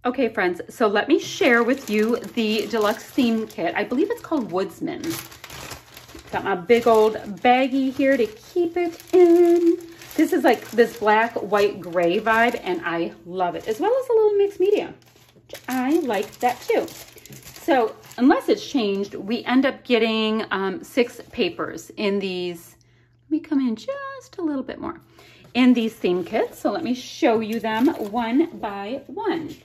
Okay, friends, so let me share with you the Deluxe theme kit. I believe it's called Woodsman. Got my big old baggie here to keep it in. This is like this black, white, gray vibe, and I love it, as well as a little mixed media. I like that too. So unless it's changed, we end up getting 6 papers in these. Let me come in just a little bit more. In these theme kits, so let me show you them one by one.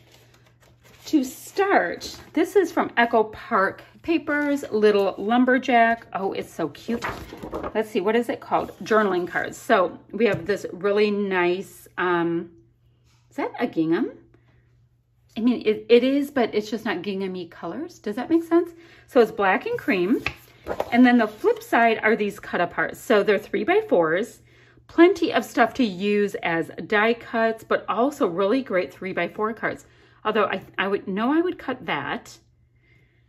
To start, this is from Echo Park Papers, Little Lumberjack. Oh, it's so cute. Let's see, what is it called? Journaling cards. So we have this really nice, is that a gingham? I mean, it is, but it's just not gingham-y colors. Does that make sense? So it's black and cream. And then the flip side are these cut aparts. So they're 3x4s. Plenty of stuff to use as die cuts, but also really great 3x4 cards. Although I would cut that.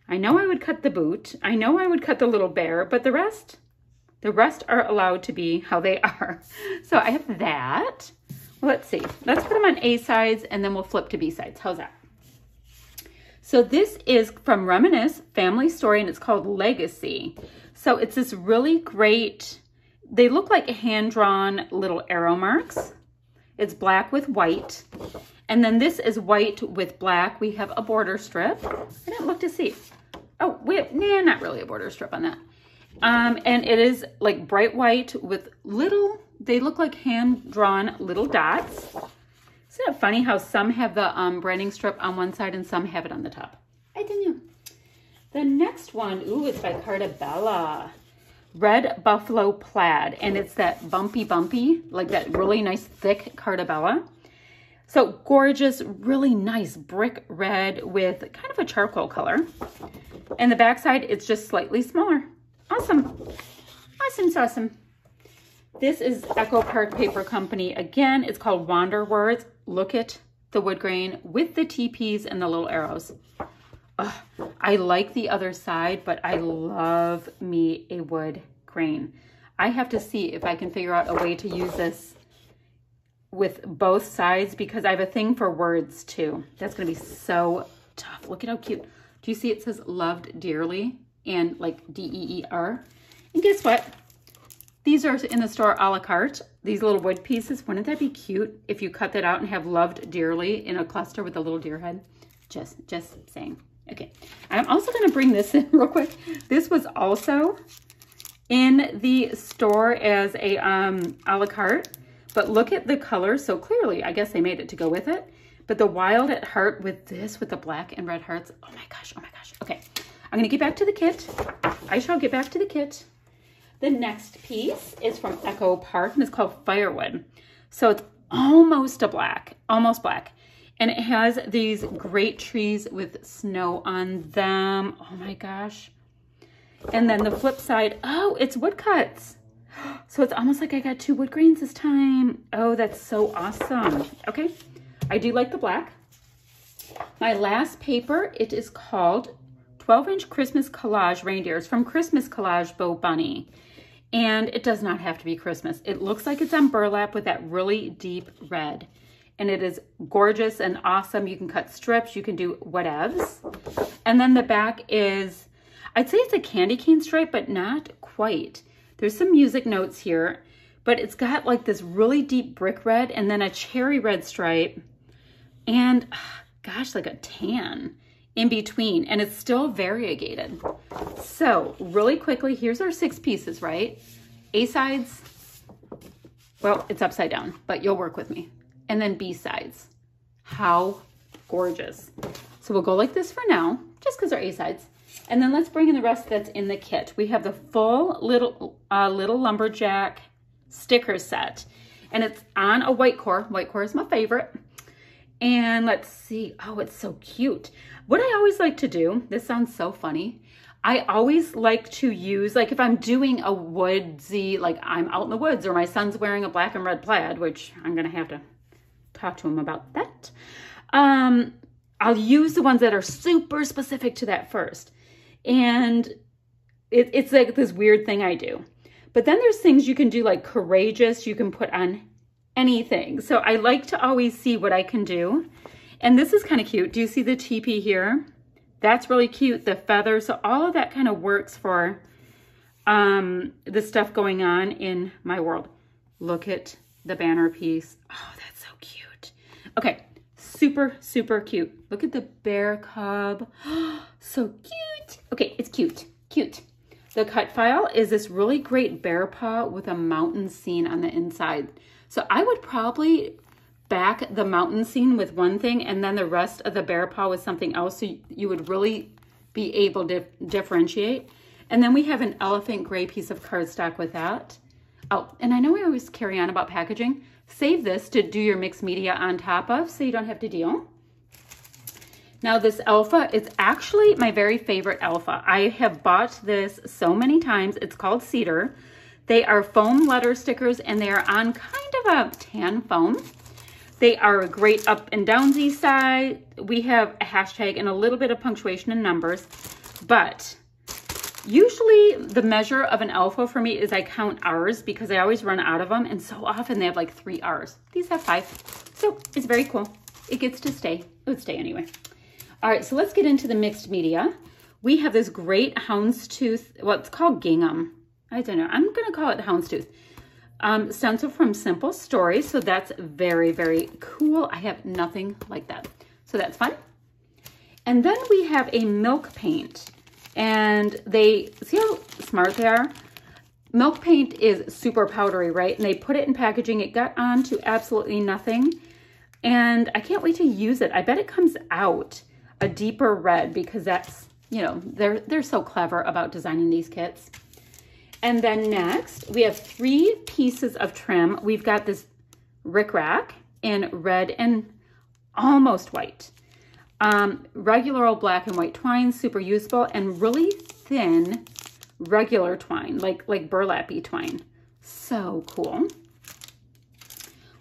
I know I would cut the boot. I know I would cut the little bear, but the rest are allowed to be how they are. So I have that. Well, let's see. Let's put them on A sides and then we'll flip to B sides. How's that? So this is from Reminisce Family Story and it's called Legacy. So it's this really great, they look like hand-drawn little arrow marks. It's black with white. And then this is white with black. We have a border strip. I didn't look to see. Oh, nah, not really a border strip on that. And it is like bright white with little, they look like hand-drawn little dots. Isn't it funny how some have the branding strip on one side and some have it on the top? I don't know. The next one, ooh, it's by Carta Bella. Red Buffalo Plaid. And it's that bumpy, like that really nice thick Carta Bella. So gorgeous, really nice brick red with kind of a charcoal color. And the backside, it's just slightly smaller. Awesome. Awesome, awesome. This is Echo Park Paper Company. Again, it's called Wander Words. Look at the wood grain with the TPs and the little arrows. Ugh, I like the other side, but I love me a wood grain. I have to see if I can figure out a way to use this with both sides because I have a thing for words too. That's gonna be so tough. Look at how cute. Do you see it says loved dearly and like D-E-E-R? And guess what? These are in the store a la carte. These little wood pieces. Wouldn't that be cute if you cut that out and have loved dearly in a cluster with a little deer head? Just saying. Okay. I'm also gonna bring this in real quick. This was also in the store as a la carte. But look at the color. So clearly, I guess they made it to go with it. But the Wild at Heart with this, with the black and red hearts. Oh my gosh, oh my gosh. Okay, I'm gonna get back to the kit. I shall get back to the kit. The next piece is from Echo Park and it's called Firewood. So it's almost black. And it has these great trees with snow on them. Oh my gosh. And then the flip side, oh, it's woodcuts. So it's almost like I got 2 wood grains this time. Oh, that's so awesome. Okay, I do like the black. My last paper, it is called 12-inch Christmas Collage Reindeers from Christmas Collage Bo Bunny. And it does not have to be Christmas. It looks like it's on burlap with that really deep red. And it is gorgeous and awesome. You can cut strips, you can do whatevs. And then the back is, I'd say it's a candy cane stripe, but not quite. There's some music notes here, but it's got like this really deep brick red and then a cherry red stripe and gosh, like a tan in between, and it's still variegated. So really quickly, here's our 6 pieces, right? A sides, well, it's upside down, but you'll work with me. And then B sides. How gorgeous. So we'll go like this for now, just because they're A sides. And then let's bring in the rest that's in the kit. We have the full little lumberjack sticker set. And it's on a white core. White core is my favorite. And let's see. Oh, it's so cute. What I always like to do, this sounds so funny. I always like to use, like if I'm doing a woodsy, like I'm out in the woods or my son's wearing a black and red plaid, which I'm going to have to talk to him about that. I'll use the ones that are super specific to that first. And it's like this weird thing I do. But then there's things you can do like courageous, you can put on anything. So I like to always see what I can do. And this is kind of cute. Do you see the teepee here? That's really cute. The feathers, so all of that kind of works for the stuff going on in my world. Look at the banner piece. Oh, that's so cute. Okay, super, super cute. Look at the bear cub. So cute. Okay, it's cute, cute. The cut file is this really great bear paw with a mountain scene on the inside. So I would probably back the mountain scene with one thing and then the rest of the bear paw with something else, so you would really be able to differentiate. And then we have an elephant gray piece of cardstock with that. Oh, and I know I always carry on about packaging. Save this to do your mixed media on top of, so you don't have to deal. Now this alpha is actually my very favorite alpha. I have bought this so many times. It's called Cedar. They are foam letter stickers and they are on kind of a tan foam. They are a great up and downsy side. We have a hashtag and a little bit of punctuation and numbers, but usually the measure of an alpha for me is I count R's because I always run out of them, and so often they have like 3 R's. These have 5, so it's very cool. It gets to stay. It would stay anyway. All right, so let's get into the mixed media. We have this great houndstooth, well, it's called gingham. I don't know, I'm gonna call it houndstooth. Stencil from Simple Stories, so that's very, very cool. I have nothing like that, so that's fun. And then we have a milk paint, and they, see how smart they are? Milk paint is super powdery, right? And they put it in packaging. It got on to absolutely nothing, and I can't wait to use it. I bet it comes out a deeper red because that's, you know, they're so clever about designing these kits. And then next, we have 3 pieces of trim. We've got this rickrack in red and almost white. Regular old black and white twine, super useful, and really thin regular twine, like burlappy twine. So cool.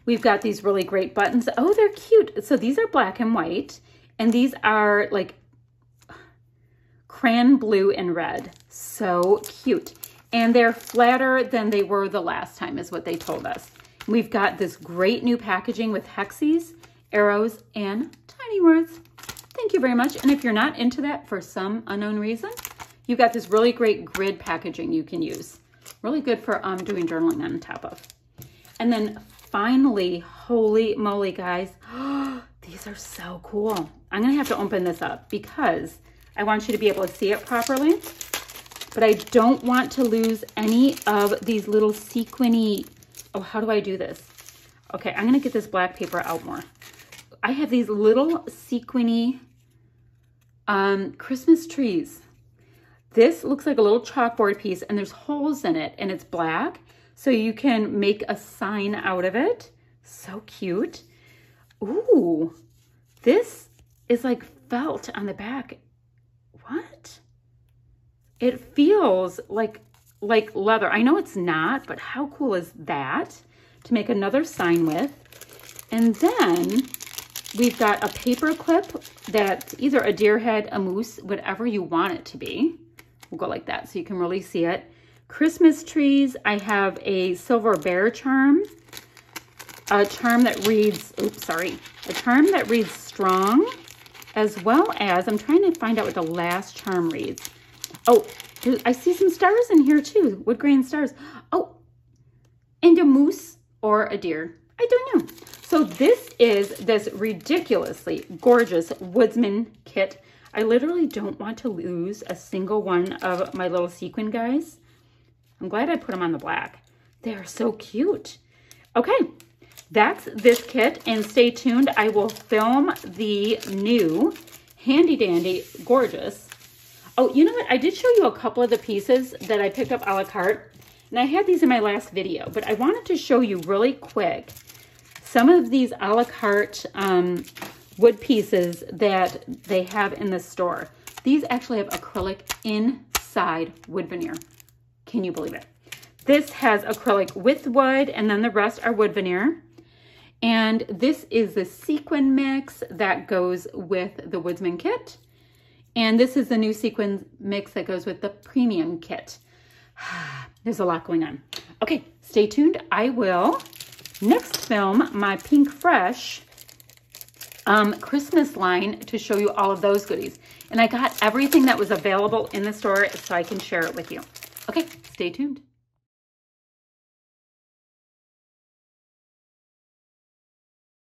We've got these really great buttons. Oh, they're cute. So these are black and white, and these are like crayon blue and red. So cute. And they're flatter than they were the last time is what they told us. We've got this great new packaging with hexes, arrows, and tiny words. Thank you very much. And if you're not into that for some unknown reason, you've got this really great grid packaging you can use. Really good for doing journaling on top of. And then finally, holy moly, guys. These are so cool. I'm gonna have to open this up because I want you to be able to see it properly. But I don't want to lose any of these little sequiny, oh, how do I do this? Okay, I'm gonna get this black paper out more. I have these little sequiny Christmas trees. This looks like a little chalkboard piece and there's holes in it and it's black, so you can make a sign out of it. So cute. Ooh, this is like felt on the back. What? It feels like leather. I know it's not, but how cool is that to make another sign with? And then we've got a paper clip that's either a deer head, a moose, whatever you want it to be. We'll go like that so you can really see it. Christmas trees. I have a silver bear charm. A charm that reads, oops, sorry. A charm that reads strong, as well as, I'm trying to find out what the last charm reads. Oh, I see some stars in here too, wood grain stars. Oh, and a moose or a deer. I don't know. So this is this ridiculously gorgeous Woodsman kit. I literally don't want to lose a single one of my little sequin guys. I'm glad I put them on the black. They're so cute. Okay, that's this kit, and stay tuned. I will film the new handy dandy gorgeous. Oh, you know what? I did show you a couple of the pieces that I picked up a la carte, and I had these in my last video, but I wanted to show you really quick some of these a la carte wood pieces that they have in the store. These actually have acrylic inside wood veneer. Can you believe it? This has acrylic with wood, and then the rest are wood veneer. And this is the sequin mix that goes with the Woodsman kit. And this is the new sequin mix that goes with the premium kit. There's a lot going on. Okay, stay tuned. I will next film my Pink Fresh Christmas line to show you all of those goodies. And I got everything that was available in the store so I can share it with you. Okay, stay tuned.